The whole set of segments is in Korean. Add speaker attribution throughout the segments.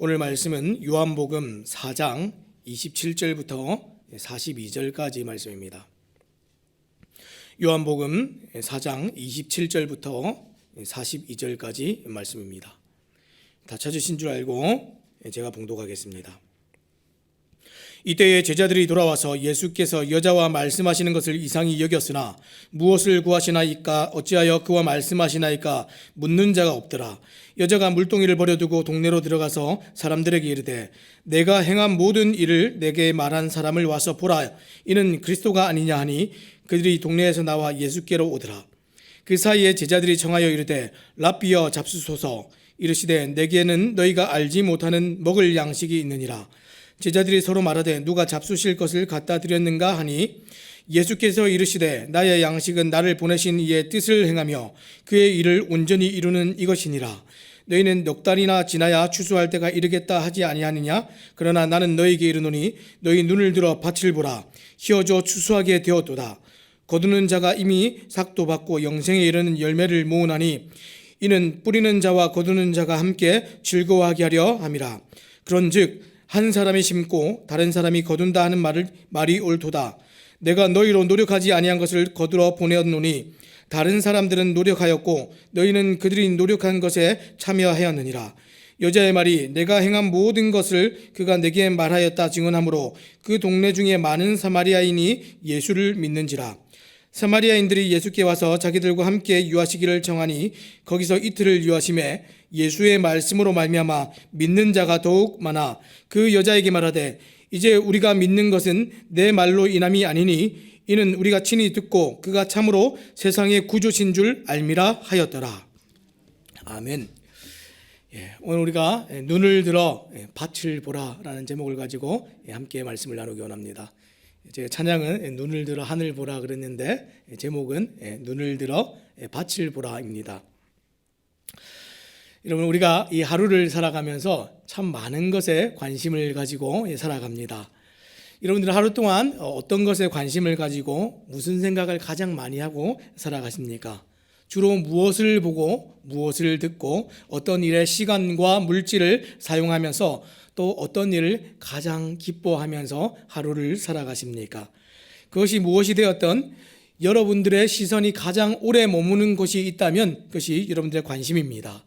Speaker 1: 오늘 말씀은 요한복음 4장 27절부터 42절까지 말씀입니다. 요한복음 4장 27절부터 42절까지 말씀입니다. 다 찾으신 줄 알고 제가 봉독하겠습니다. 이때에 제자들이 돌아와서 예수께서 여자와 말씀하시는 것을 이상히 여겼으나 무엇을 구하시나이까 어찌하여 그와 말씀하시나이까 묻는 자가 없더라. 여자가 물동이를 버려두고 동네로 들어가서 사람들에게 이르되 내가 행한 모든 일을 내게 말한 사람을 와서 보라. 이는 그리스도가 아니냐 하니 그들이 동네에서 나와 예수께로 오더라. 그 사이에 제자들이 청하여 이르되 랍비여 잡수소서. 이르시되 내게는 너희가 알지 못하는 먹을 양식이 있느니라. 제자들이 서로 말하되 누가 잡수실 것을 갖다 드렸는가 하니 예수께서 이르시되 나의 양식은 나를 보내신 이의 뜻을 행하며 그의 일을 온전히 이루는 이것이니라. 너희는 넉 달이나 지나야 추수할 때가 이르겠다 하지 아니하느냐? 그러나 나는 너희에게 이르노니 너희 눈을 들어 밭을 보라. 희어져 추수하게 되었도다. 거두는 자가 이미 삭도 받고 영생에 이르는 열매를 모으나니 이는 뿌리는 자와 거두는 자가 함께 즐거워하게 하려 함이라. 그런즉 한 사람이 심고 다른 사람이 거둔다 하는 말이 옳도다. 내가 너희로 노력하지 아니한 것을 거두러 보내었노니 다른 사람들은 노력하였고 너희는 그들이 노력한 것에 참여하였느니라. 여자의 말이 내가 행한 모든 것을 그가 내게 말하였다 증언하므로 그 동네 중에 많은 사마리아인이 예수를 믿는지라. 사마리아인들이 예수께 와서 자기들과 함께 유하시기를 청하니 거기서 이틀을 유하심에 예수의 말씀으로 말미암아 믿는 자가 더욱 많아 그 여자에게 말하되 이제 우리가 믿는 것은 내 말로 인함이 아니니 이는 우리가 친히 듣고 그가 참으로 세상의 구주신 줄 알미라 하였더라. 아멘. 오늘 우리가 눈을 들어 밭을 보라라는 제목을 가지고 함께 말씀을 나누기 원합니다. 제가 찬양은 눈을 들어 하늘 보라 그랬는데 제목은 눈을 들어 밭을 보라입니다. 여러분, 우리가 이 하루를 살아가면서 참 많은 것에 관심을 가지고 살아갑니다. 여러분들은 하루 동안 어떤 것에 관심을 가지고 무슨 생각을 가장 많이 하고 살아가십니까? 주로 무엇을 보고 무엇을 듣고 어떤 일에 시간과 물질을 사용하면서 또 어떤 일을 가장 기뻐하면서 하루를 살아가십니까? 그것이 무엇이 되었던 여러분들의 시선이 가장 오래 머무는 곳이 있다면 그것이 여러분들의 관심입니다.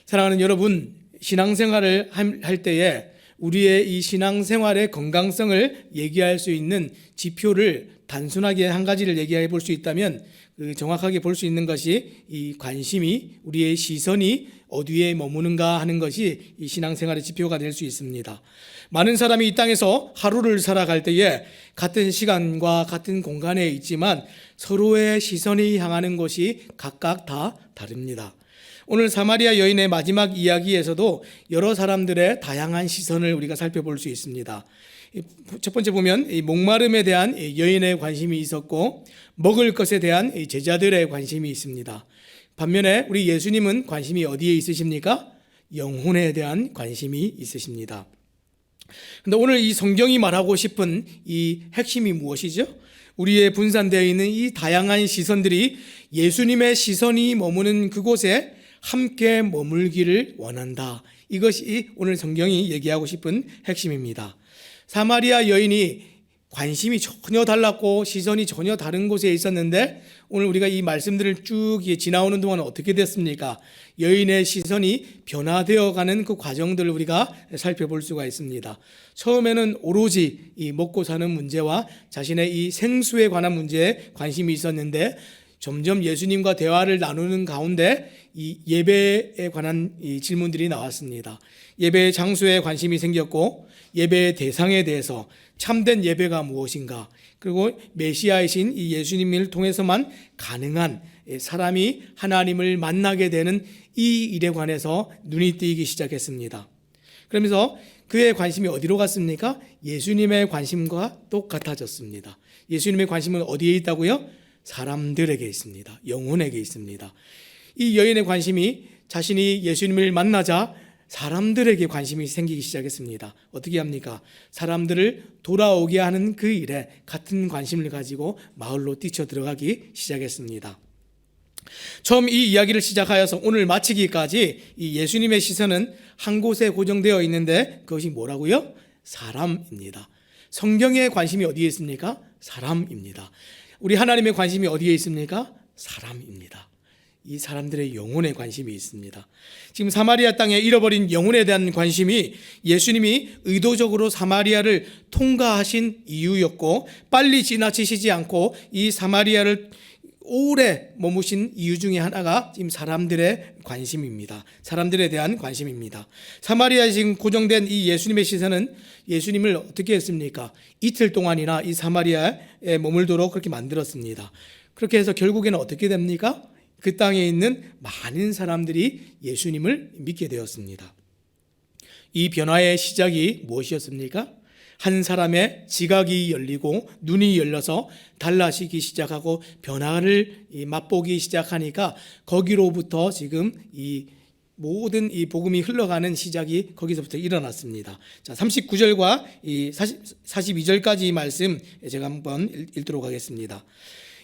Speaker 1: 사랑하는 여러분, 신앙생활을 할 때에 우리의 이 신앙생활의 건강성을 얘기할 수 있는 지표를 단순하게 한 가지를 얘기해 볼 수 있다면 정확하게 볼 수 있는 것이 이 관심이 우리의 시선이 어디에 머무는가 하는 것이 이 신앙생활의 지표가 될 수 있습니다. 많은 사람이 이 땅에서 하루를 살아갈 때에 같은 시간과 같은 공간에 있지만 서로의 시선이 향하는 곳이 각각 다 다릅니다. 오늘 사마리아 여인의 마지막 이야기에서도 여러 사람들의 다양한 시선을 우리가 살펴볼 수 있습니다. 첫 번째 보면 목마름에 대한 여인의 관심이 있었고 먹을 것에 대한 제자들의 관심이 있습니다. 반면에 우리 예수님은 관심이 어디에 있으십니까? 영혼에 대한 관심이 있으십니다. 그런데 오늘 이 성경이 말하고 싶은 이 핵심이 무엇이죠? 우리의 분산되어 있는 이 다양한 시선들이 예수님의 시선이 머무는 그곳에 함께 머물기를 원한다. 이것이 오늘 성경이 얘기하고 싶은 핵심입니다. 사마리아 여인이 관심이 전혀 달랐고 시선이 전혀 다른 곳에 있었는데 오늘 우리가 이 말씀들을 쭉 지나오는 동안 어떻게 됐습니까? 여인의 시선이 변화되어가는 그 과정들을 우리가 살펴볼 수가 있습니다. 처음에는 오로지 이 먹고 사는 문제와 자신의 이 생수에 관한 문제에 관심이 있었는데 점점 예수님과 대화를 나누는 가운데 이 예배에 관한 이 질문들이 나왔습니다. 예배의 장소에 관심이 생겼고 예배의 대상에 대해서 참된 예배가 무엇인가, 그리고 메시아이신 이 예수님을 통해서만 가능한 사람이 하나님을 만나게 되는 이 일에 관해서 눈이 띄기 시작했습니다. 그러면서 그의 관심이 어디로 갔습니까? 예수님의 관심과 똑같아졌습니다. 예수님의 관심은 어디에 있다고요? 사람들에게 있습니다. 영혼에게 있습니다. 이 여인의 관심이 자신이 예수님을 만나자 사람들에게 관심이 생기기 시작했습니다. 어떻게 합니까? 사람들을 돌아오게 하는 그 일에 같은 관심을 가지고 마을로 뛰쳐 들어가기 시작했습니다. 처음 이 이야기를 시작하여서 오늘 마치기까지 이 예수님의 시선은 한 곳에 고정되어 있는데 그것이 뭐라고요? 사람입니다. 성경의 관심이 어디에 있습니까? 사람입니다. 우리 하나님의 관심이 어디에 있습니까? 사람입니다. 이 사람들의 영혼에 관심이 있습니다. 지금 사마리아 땅에 잃어버린 영혼에 대한 관심이 예수님이 의도적으로 사마리아를 통과하신 이유였고, 빨리 지나치시지 않고 이 사마리아를 오래 머무신 이유 중에 하나가 지금 사람들의 관심입니다. 사람들에 대한 관심입니다. 사마리아에 지금 고정된 이 예수님의 시선은 예수님을 어떻게 했습니까? 이틀 동안이나 이 사마리아에 머물도록 그렇게 만들었습니다. 그렇게 해서 결국에는 어떻게 됩니까? 그 땅에 있는 많은 사람들이 예수님을 믿게 되었습니다. 이 변화의 시작이 무엇이었습니까? 한 사람의 지각이 열리고 눈이 열려서 달라지기 시작하고 변화를 맛보기 시작하니까 거기로부터 지금 이 모든 이 복음이 흘러가는 시작이 거기서부터 일어났습니다. 자, 39절과 이 42절까지 말씀 제가 한번 읽도록 하겠습니다.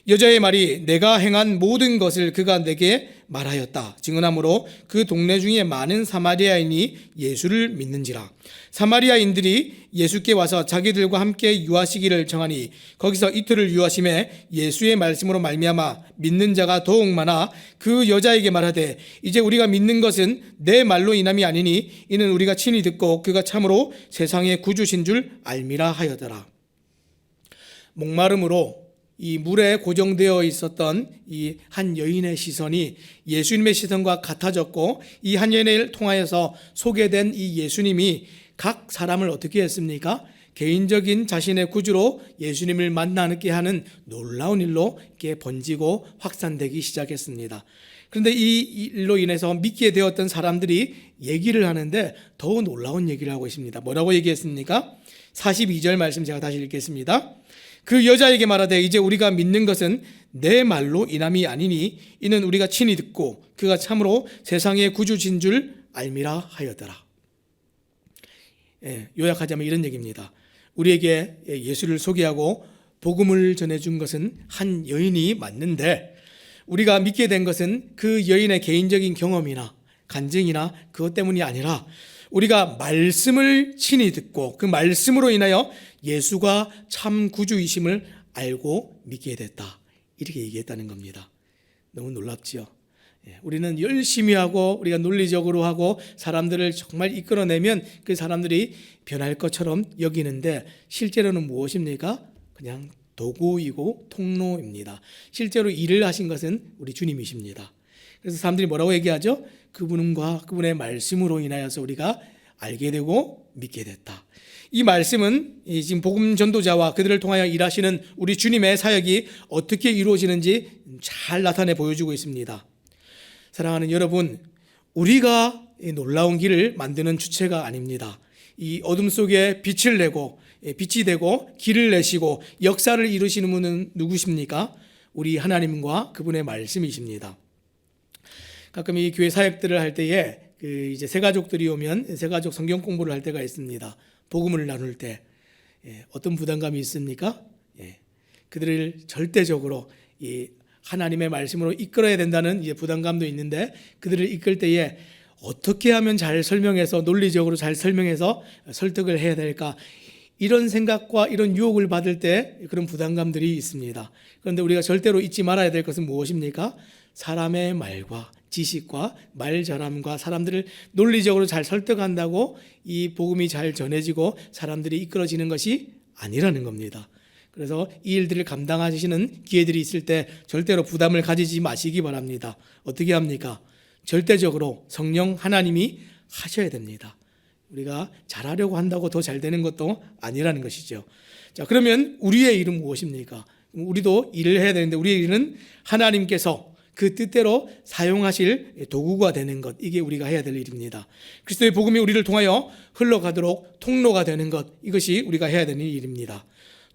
Speaker 1: 여자의 말이 내가 행한 모든 것을 그가 내게 말하였다 증언하므로 그 동네 중에 많은 사마리아인이 예수를 믿는지라. 사마리아인들이 예수께 와서 자기들과 함께 유하시기를 정하니 거기서 이틀을 유하심에 예수의 말씀으로 말미암아 믿는 자가 더욱 많아 그 여자에게 말하되 이제 우리가 믿는 것은 내 말로 인함이 아니니 이는 우리가 친히 듣고 그가 참으로 세상의 구주신 줄 알미라 하였더라. 목마름으로 이 물에 고정되어 있었던 이 한 여인의 시선이 예수님의 시선과 같아졌고, 이 한 여인을 통하여서 소개된 이 예수님이 각 사람을 어떻게 했습니까? 개인적인 자신의 구주로 예수님을 만나게 하는 놀라운 일로 이렇게 번지고 확산되기 시작했습니다. 그런데 이 일로 인해서 믿게 되었던 사람들이 얘기를 하는데 더욱 놀라운 얘기를 하고 있습니다. 뭐라고 얘기했습니까? 42절 말씀 제가 다시 읽겠습니다. 그 여자에게 말하되 이제 우리가 믿는 것은 내 말로 인함이 아니니 이는 우리가 친히 듣고 그가 참으로 세상의 구주신 줄 알미라 하였더라. 요약하자면 이런 얘기입니다. 우리에게 예수를 소개하고 복음을 전해준 것은 한 여인이 맞는데 우리가 믿게 된 것은 그 여인의 개인적인 경험이나 간증이나 그것 때문이 아니라 우리가 말씀을 친히 듣고 그 말씀으로 인하여 예수가 참 구주이심을 알고 믿게 됐다. 이렇게 얘기했다는 겁니다. 너무 놀랍지요? 우리는 열심히 하고 우리가 논리적으로 하고 사람들을 정말 이끌어내면 그 사람들이 변할 것처럼 여기는데 실제로는 무엇입니까? 그냥 도구이고 통로입니다. 실제로 일을 하신 것은 우리 주님이십니다. 그래서 사람들이 뭐라고 얘기하죠? 그분과 그분의 말씀으로 인하여서 우리가 알게 되고 믿게 됐다. 이 말씀은 지금 복음 전도자와 그들을 통하여 일하시는 우리 주님의 사역이 어떻게 이루어지는지 잘 나타내 보여주고 있습니다. 사랑하는 여러분, 우리가 이 놀라운 길을 만드는 주체가 아닙니다. 이 어둠 속에 빛을 내고 빛이 되고 길을 내시고 역사를 이루시는 분은 누구십니까? 우리 하나님과 그분의 말씀이십니다. 가끔 이 교회 사역들을 할 때에 이제 새 가족들이 오면 새 가족 성경 공부를 할 때가 있습니다. 복음을 나눌 때 어떤 부담감이 있습니까? 그들을 절대적으로 이 하나님의 말씀으로 이끌어야 된다는 부담감도 있는데 그들을 이끌 때에 어떻게 하면 잘 설명해서 논리적으로 잘 설명해서 설득을 해야 될까? 이런 생각과 이런 유혹을 받을 때 그런 부담감들이 있습니다. 그런데 우리가 절대로 잊지 말아야 될 것은 무엇입니까? 사람의 말과 지식과 말 잘함과 사람들을 논리적으로 잘 설득한다고 이 복음이 잘 전해지고 사람들이 이끌어지는 것이 아니라는 겁니다. 그래서 이 일들을 감당하시는 기회들이 있을 때 절대로 부담을 가지지 마시기 바랍니다. 어떻게 합니까? 절대적으로 성령 하나님이 하셔야 됩니다. 우리가 잘하려고 한다고 더 잘 되는 것도 아니라는 것이죠. 자, 그러면 우리의 일은 무엇입니까? 우리도 일을 해야 되는데 우리의 일은 하나님께서 그 뜻대로 사용하실 도구가 되는 것, 이게 우리가 해야 될 일입니다. 그리스도의 복음이 우리를 통하여 흘러가도록 통로가 되는 것, 이것이 우리가 해야 되는 일입니다.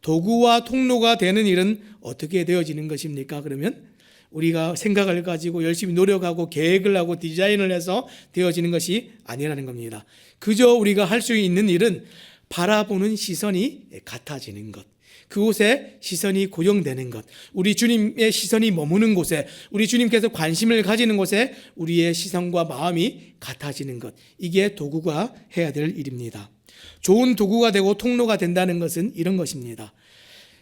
Speaker 1: 도구와 통로가 되는 일은 어떻게 되어지는 것입니까? 그러면 우리가 생각을 가지고 열심히 노력하고 계획을 하고 디자인을 해서 되어지는 것이 아니라는 겁니다. 그저 우리가 할 수 있는 일은 바라보는 시선이 같아지는 것, 그곳에 시선이 고정되는 것, 우리 주님의 시선이 머무는 곳에, 우리 주님께서 관심을 가지는 곳에 우리의 시선과 마음이 같아지는 것, 이게 도구가 해야 될 일입니다. 좋은 도구가 되고 통로가 된다는 것은 이런 것입니다.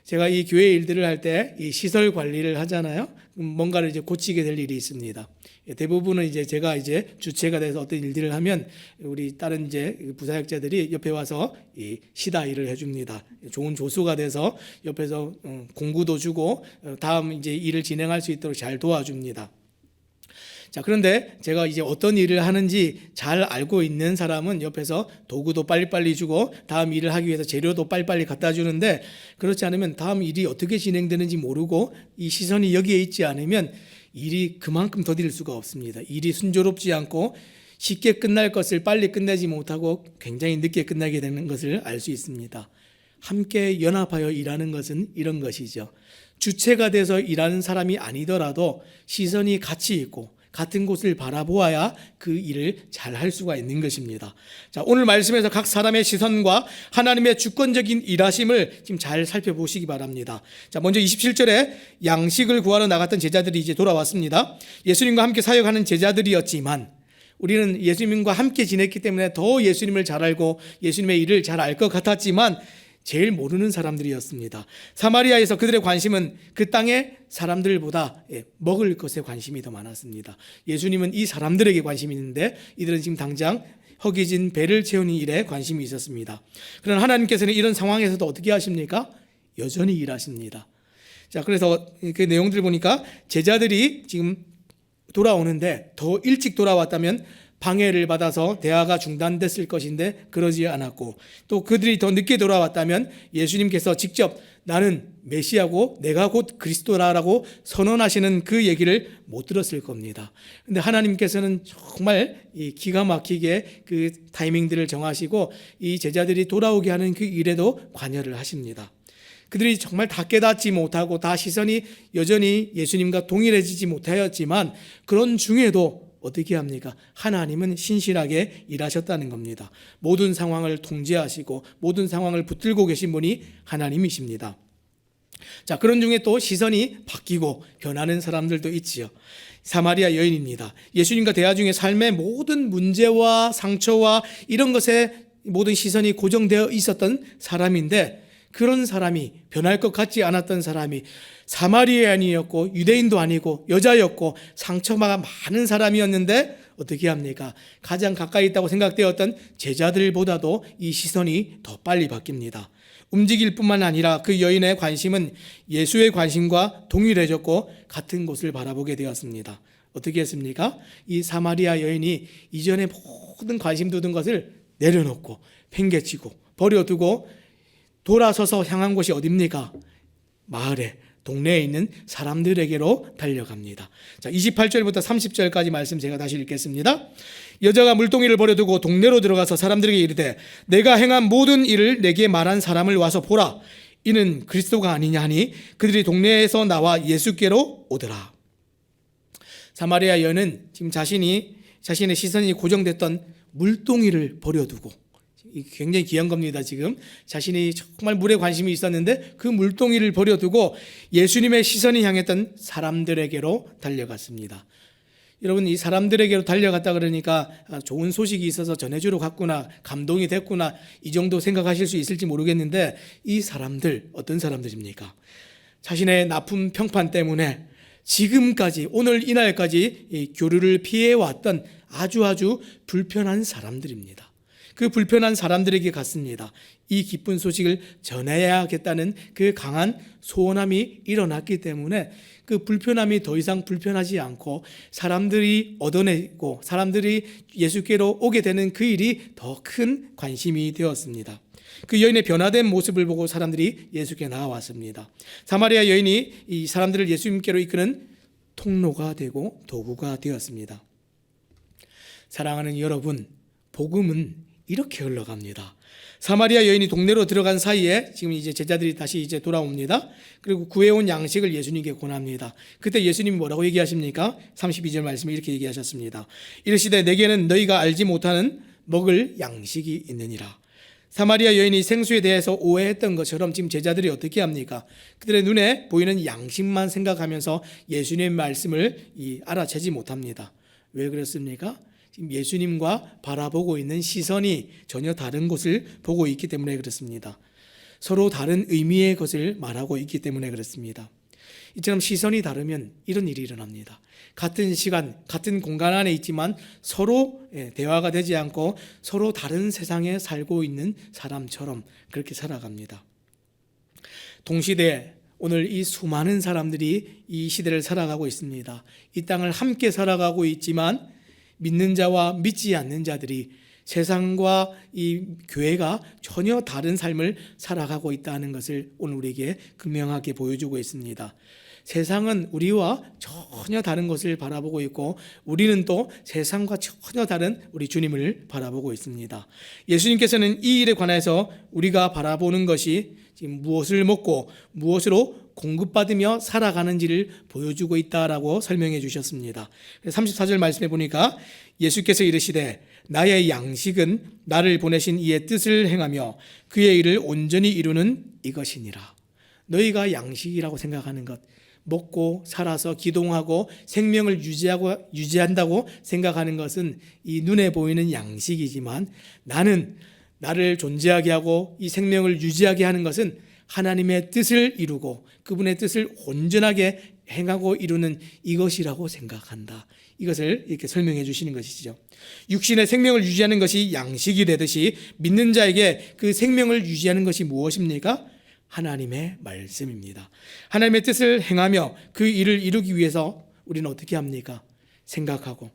Speaker 1: 제가 이 교회 일들을 할 때 이 시설 관리를 하잖아요. 뭔가를 이제 고치게 될 일이 있습니다. 대부분은 이제 제가 이제 주체가 돼서 어떤 일들을 하면 우리 다른 이제 부사역자들이 옆에 와서 이 시다 일을 해줍니다. 좋은 조수가 돼서 옆에서 공구도 주고 다음 이제 일을 진행할 수 있도록 잘 도와줍니다. 자, 그런데 제가 이제 어떤 일을 하는지 잘 알고 있는 사람은 옆에서 도구도 빨리빨리 주고 다음 일을 하기 위해서 재료도 빨리빨리 갖다 주는데, 그렇지 않으면 다음 일이 어떻게 진행되는지 모르고 이 시선이 여기에 있지 않으면 일이 그만큼 더딜 수가 없습니다. 일이 순조롭지 않고 쉽게 끝날 것을 빨리 끝내지 못하고 굉장히 늦게 끝나게 되는 것을 알 수 있습니다. 함께 연합하여 일하는 것은 이런 것이죠. 주체가 돼서 일하는 사람이 아니더라도 시선이 같이 있고 같은 곳을 바라보아야 그 일을 잘 할 수가 있는 것입니다. 자, 오늘 말씀에서 각 사람의 시선과 하나님의 주권적인 일하심을 지금 잘 살펴보시기 바랍니다. 자, 먼저 27절에 양식을 구하러 나갔던 제자들이 이제 돌아왔습니다. 예수님과 함께 사역하는 제자들이었지만 우리는 예수님과 함께 지냈기 때문에 더 예수님을 잘 알고 예수님의 일을 잘 알 것 같았지만 제일 모르는 사람들이었습니다. 사마리아에서 그들의 관심은 그 땅의 사람들보다 먹을 것에 관심이 더 많았습니다. 예수님은 이 사람들에게 관심이 있는데 이들은 지금 당장 허기진 배를 채우는 일에 관심이 있었습니다. 그러나 하나님께서는 이런 상황에서도 어떻게 하십니까? 여전히 일하십니다. 자, 그래서 그 내용들 보니까 제자들이 지금 돌아오는데 더 일찍 돌아왔다면 방해를 받아서 대화가 중단됐을 것인데 그러지 않았고, 또 그들이 더 늦게 돌아왔다면 예수님께서 직접 나는 메시아고 내가 곧 그리스도라라고 선언하시는 그 얘기를 못 들었을 겁니다. 그런데 하나님께서는 정말 이 기가 막히게 그 타이밍들을 정하시고 이 제자들이 돌아오게 하는 그 일에도 관여를 하십니다. 그들이 정말 다 깨닫지 못하고 다 시선이 여전히 예수님과 동일해지지 못하였지만 그런 중에도 어떻게 합니까? 하나님은 신실하게 일하셨다는 겁니다. 모든 상황을 통제하시고 모든 상황을 붙들고 계신 분이 하나님이십니다. 자, 그런 중에 또 시선이 바뀌고 변하는 사람들도 있지요. 사마리아 여인입니다. 예수님과 대화 중에 삶의 모든 문제와 상처와 이런 것에 모든 시선이 고정되어 있었던 사람인데, 그런 사람이, 변할 것 같지 않았던 사람이 사마리아인이었고 유대인도 아니고 여자였고 상처가 많은 사람이었는데 어떻게 합니까? 가장 가까이 있다고 생각되었던 제자들보다도 이 시선이 더 빨리 바뀝니다. 움직일 뿐만 아니라 그 여인의 관심은 예수의 관심과 동일해졌고 같은 곳을 바라보게 되었습니다. 어떻게 했습니까? 이 사마리아 여인이 이전에 모든 관심 두던 것을 내려놓고 팽개치고 버려두고 돌아서서 향한 곳이 어디입니까? 마을에, 동네에 있는 사람들에게로 달려갑니다. 자, 28절부터 30절까지 말씀 제가 다시 읽겠습니다. 여자가 물동이를 버려두고 동네로 들어가서 사람들에게 이르되 내가 행한 모든 일을 내게 말한 사람을 와서 보라. 이는 그리스도가 아니냐 하니 그들이 동네에서 나와 예수께로 오더라. 사마리아 여인은 지금 자신의 시선이 고정됐던 물동이를 버려두고, 굉장히 귀한 겁니다. 지금 자신이 정말 물에 관심이 있었는데 그 물동이를 버려두고 예수님의 시선이 향했던 사람들에게로 달려갔습니다. 여러분, 이 사람들에게로 달려갔다 그러니까 좋은 소식이 있어서 전해주러 갔구나, 감동이 됐구나, 이 정도 생각하실 수 있을지 모르겠는데 이 사람들 어떤 사람들입니까? 자신의 나쁜 평판 때문에 지금까지, 오늘 이날까지 이 교류를 피해왔던 아주 불편한 사람들입니다. 그 불편한 사람들에게 갔습니다. 이 기쁜 소식을 전해야겠다는 그 강한 소원함이 일어났기 때문에 그 불편함이 더 이상 불편하지 않고 사람들이 얻어내고 사람들이 예수께로 오게 되는 그 일이 더 큰 관심이 되었습니다. 그 여인의 변화된 모습을 보고 사람들이 예수께 나와왔습니다. 사마리아 여인이 이 사람들을 예수님께로 이끄는 통로가 되고 도구가 되었습니다. 사랑하는 여러분, 복음은 이렇게 흘러갑니다. 사마리아 여인이 동네로 들어간 사이에 지금 이제 제자들이 다시 이제 돌아옵니다. 그리고 구해온 양식을 예수님께 권합니다. 그때 예수님이 뭐라고 얘기하십니까? 32절 말씀에 이렇게 얘기하셨습니다. 이르시되 내게는 너희가 알지 못하는 먹을 양식이 있느니라. 사마리아 여인이 생수에 대해서 오해했던 것처럼 지금 제자들이 어떻게 합니까? 그들의 눈에 보이는 양식만 생각하면서 예수님의 말씀을 알아채지 못합니다. 왜 그렇습니까? 지금 예수님과 바라보고 있는 시선이 전혀 다른 곳을 보고 있기 때문에 그렇습니다. 서로 다른 의미의 것을 말하고 있기 때문에 그렇습니다. 이처럼 시선이 다르면 이런 일이 일어납니다. 같은 시간, 같은 공간 안에 있지만 서로 대화가 되지 않고 서로 다른 세상에 살고 있는 사람처럼 그렇게 살아갑니다. 동시대에 오늘 이 수많은 사람들이 이 시대를 살아가고 있습니다. 이 땅을 함께 살아가고 있지만 믿는 자와 믿지 않는 자들이 세상과 이 교회가 전혀 다른 삶을 살아가고 있다는 것을 오늘 우리에게 극명하게 보여주고 있습니다. 세상은 우리와 전혀 다른 것을 바라보고 있고 우리는 또 세상과 전혀 다른 우리 주님을 바라보고 있습니다. 예수님께서는 이 일에 관해서 우리가 바라보는 것이 지금 무엇을 먹고 무엇으로 공급받으며 살아가는지를 보여주고 있다라고 설명해 주셨습니다. 34절 말씀해 보니까 예수께서 이르시되 나의 양식은 나를 보내신 이의 뜻을 행하며 그의 일을 온전히 이루는 이것이니라. 너희가 양식이라고 생각하는 것, 먹고 살아서 기동하고 생명을 유지한다고 생각하는 것은 이 눈에 보이는 양식이지만 나는 나를 존재하게 하고 이 생명을 유지하게 하는 것은 하나님의 뜻을 이루고 그분의 뜻을 온전하게 행하고 이루는 이것이라고 생각한다. 이것을 이렇게 설명해 주시는 것이죠. 육신의 생명을 유지하는 것이 양식이 되듯이 믿는 자에게 그 생명을 유지하는 것이 무엇입니까? 하나님의 말씀입니다. 하나님의 뜻을 행하며 그 일을 이루기 위해서 우리는 어떻게 합니까? 생각하고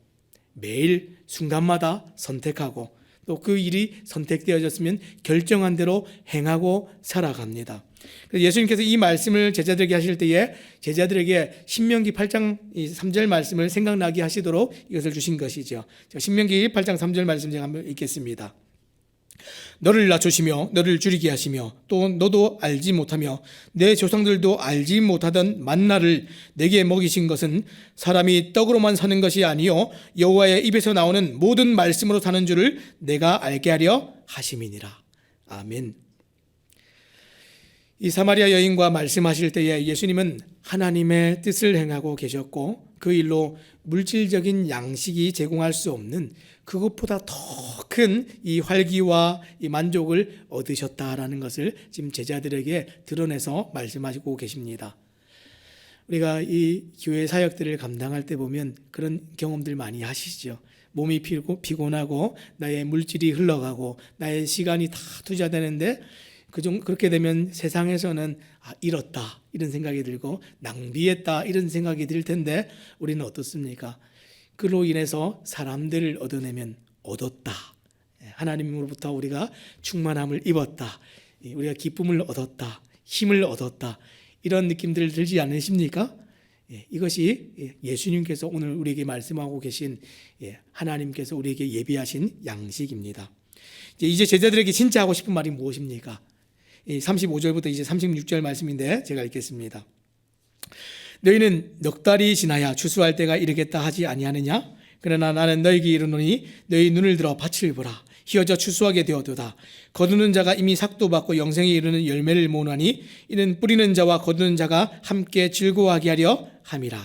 Speaker 1: 매일 순간마다 선택하고 또 그 일이 선택되어졌으면 결정한 대로 행하고 살아갑니다. 예수님께서 이 말씀을 제자들에게 하실 때에 제자들에게 신명기 8장 3절 말씀을 생각나게 하시도록 이것을 주신 것이죠. 신명기 8장 3절 말씀 제가 한번 읽겠습니다. 너를 낮추시며 너를 줄이게 하시며 또 너도 알지 못하며 내 조상들도 알지 못하던 만나를 내게 먹이신 것은 사람이 떡으로만 사는 것이 아니요 여호와의 입에서 나오는 모든 말씀으로 사는 줄을 내가 알게 하려 하심이니라. 아멘. 이 사마리아 여인과 말씀하실 때에 예수님은 하나님의 뜻을 행하고 계셨고 그 일로 물질적인 양식이 제공할 수 없는 그것보다 더 큰 이 활기와 이 만족을 얻으셨다라는 것을 지금 제자들에게 드러내서 말씀하시고 계십니다. 우리가 이 교회 사역들을 감당할 때 보면 그런 경험들 많이 하시죠. 몸이 피곤하고 나의 물질이 흘러가고 나의 시간이 다 투자되는데 그렇게 되면 세상에서는 잃었다 이런 생각이 들고 낭비했다 이런 생각이 들 텐데 우리는 어떻습니까? 그로 인해서 사람들을 얻어내면 얻었다. 하나님으로부터 우리가 충만함을 입었다. 우리가 기쁨을 얻었다. 힘을 얻었다. 이런 느낌들 들지 않으십니까? 이것이 예수님께서 오늘 우리에게 말씀하고 계신 하나님께서 우리에게 예비하신 양식입니다. 이제 제자들에게 진짜 하고 싶은 말이 무엇입니까? 35절부터 이제 36절 말씀인데 제가 읽겠습니다. 너희는 넉 달이 지나야 추수할 때가 이르겠다 하지 아니하느냐? 그러나 나는 너희에게 이르노니 너희 눈을 들어 밭을 보라. 희어져 추수하게 되어도다. 거두는 자가 이미 삭도 받고 영생에 이르는 열매를 모으나니 이는 뿌리는 자와 거두는 자가 함께 즐거워하게 하려 함이라.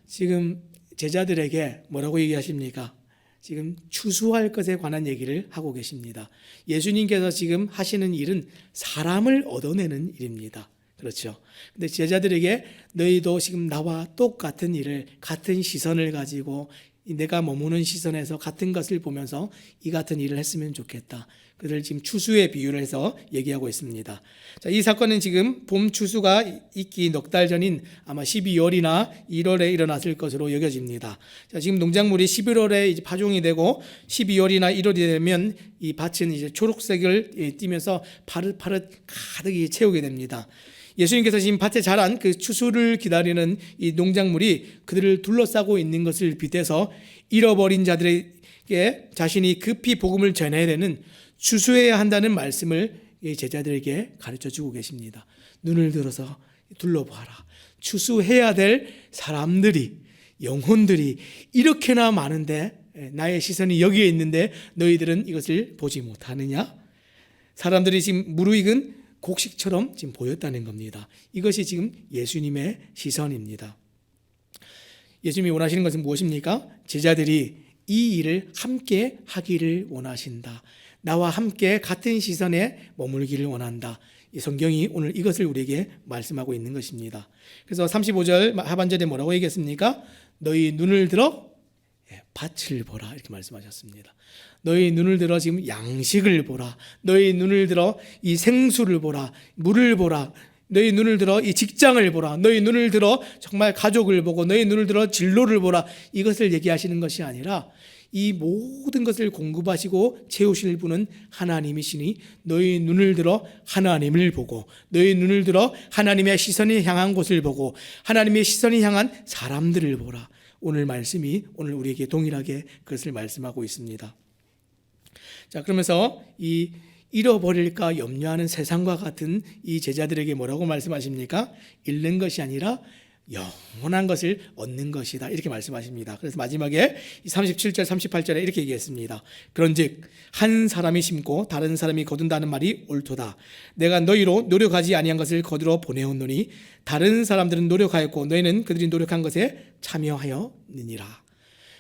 Speaker 1: 지금 제자들에게 뭐라고 얘기하십니까? 지금 추수할 것에 관한 얘기를 하고 계십니다. 예수님께서 지금 하시는 일은 사람을 얻어내는 일입니다. 그렇죠. 근데 제자들에게 너희도 지금 나와 똑같은 일을 같은 시선을 가지고 내가 머무는 시선에서 같은 것을 보면서 이 같은 일을 했으면 좋겠다. 그들 지금 추수의 비유를 해서 얘기하고 있습니다. 자, 이 사건은 지금 봄 추수가 있기 넉 달 전인 아마 12월이나 1월에 일어났을 것으로 여겨집니다. 자, 지금 농작물이 11월에 이제 파종이 되고 12월이나 1월이 되면 이 밭은 이제 초록색을 띠면서 파릇파릇 가득 채우게 됩니다. 예수님께서 지금 밭에 자란 그 추수를 기다리는 이 농작물이 그들을 둘러싸고 있는 것을 빗대서 잃어버린 자들에게 자신이 급히 복음을 전해야 되는 추수해야 한다는 말씀을 제자들에게 가르쳐주고 계십니다. 눈을 들어서 둘러봐라. 추수해야 될 사람들이, 영혼들이 이렇게나 많은데 나의 시선이 여기에 있는데 너희들은 이것을 보지 못하느냐? 사람들이 지금 무르익은 곡식처럼 지금 보였다는 겁니다. 이것이 지금 예수님의 시선입니다. 예수님이 원하시는 것은 무엇입니까? 제자들이 이 일을 함께 하기를 원하신다. 나와 함께 같은 시선에 머물기를 원한다. 이 성경이 오늘 이것을 우리에게 말씀하고 있는 것입니다. 그래서 35절 하반절에 뭐라고 얘기했습니까? 너희 눈을 들어 밭을 보라 이렇게 말씀하셨습니다. 너희 눈을 들어 지금 양식을 보라. 너희 눈을 들어 이 생수를 보라. 물을 보라. 너희 눈을 들어 이 직장을 보라. 너희 눈을 들어 정말 가족을 보고 너희 눈을 들어 진로를 보라. 이것을 얘기하시는 것이 아니라 이 모든 것을 공급하시고 채우실 분은 하나님이시니 너희 눈을 들어 하나님을 보고 너희 눈을 들어 하나님의 시선이 향한 곳을 보고 하나님의 시선이 향한 사람들을 보라. 오늘 말씀이 오늘 우리에게 동일하게 그것을 말씀하고 있습니다. 자, 그러면서 이 잃어버릴까 염려하는 세상과 같은 이 제자들에게 뭐라고 말씀하십니까? 잃는 것이 아니라 영원한 것을 얻는 것이다 이렇게 말씀하십니다. 그래서 마지막에 37절 38절에 이렇게 얘기했습니다. 그런즉 한 사람이 심고 다른 사람이 거둔다는 말이 옳도다. 내가 너희로 노력하지 아니한 것을 거두러 보내었노니 다른 사람들은 노력하였고 너희는 그들이 노력한 것에 참여하였느니라.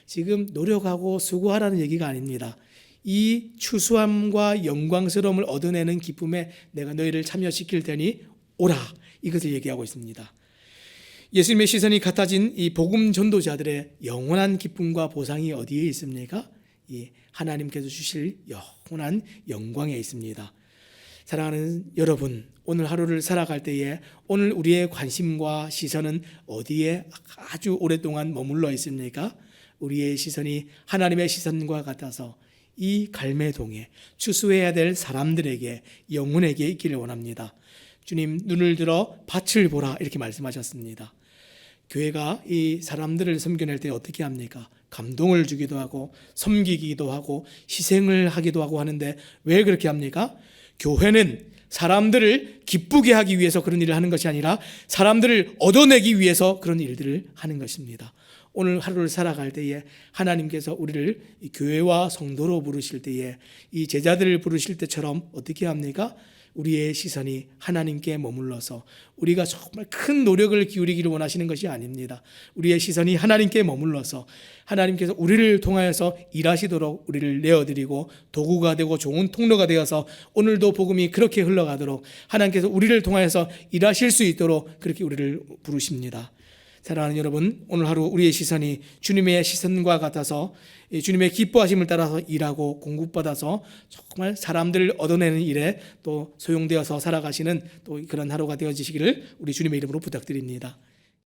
Speaker 1: 지금 노력하고 수고하라는 얘기가 아닙니다. 이 추수함과 영광스러움을 얻어내는 기쁨에 내가 너희를 참여시킬 테니 오라 이것을 얘기하고 있습니다. 예수님의 시선이 같아진 이 복음 전도자들의 영원한 기쁨과 보상이 어디에 있습니까? 이 하나님께서 주실 영원한 영광에 있습니다. 사랑하는 여러분, 오늘 하루를 살아갈 때에 오늘 우리의 관심과 시선은 어디에 아주 오랫동안 머물러 있습니까? 우리의 시선이 하나님의 시선과 같아서 이 갈매동에 추수해야 될 사람들에게 영혼에게 있기를 원합니다. 주님 눈을 들어 밭을 보라 이렇게 말씀하셨습니다. 교회가 이 사람들을 섬겨낼 때 어떻게 합니까? 감동을 주기도 하고 섬기기도 하고 희생을 하기도 하고 하는데 왜 그렇게 합니까? 교회는 사람들을 기쁘게 하기 위해서 그런 일을 하는 것이 아니라 사람들을 얻어내기 위해서 그런 일들을 하는 것입니다. 오늘 하루를 살아갈 때에 하나님께서 우리를 교회와 성도로 부르실 때에 이 제자들을 부르실 때처럼 어떻게 합니까? 우리의 시선이 하나님께 머물러서 우리가 정말 큰 노력을 기울이기를 원하시는 것이 아닙니다. 우리의 시선이 하나님께 머물러서 하나님께서 우리를 통하여서 일하시도록 우리를 내어드리고 도구가 되고 좋은 통로가 되어서 오늘도 복음이 그렇게 흘러가도록 하나님께서 우리를 통하여서 일하실 수 있도록 그렇게 우리를 부르십니다. 사랑하는 여러분, 오늘 하루 우리의 시선이 주님의 시선과 같아서 주님의 기뻐하심을 따라서 일하고 공급받아서 정말 사람들을 얻어내는 일에 또 소용되어서 살아가시는 또 그런 하루가 되어지시기를 우리 주님의 이름으로 부탁드립니다.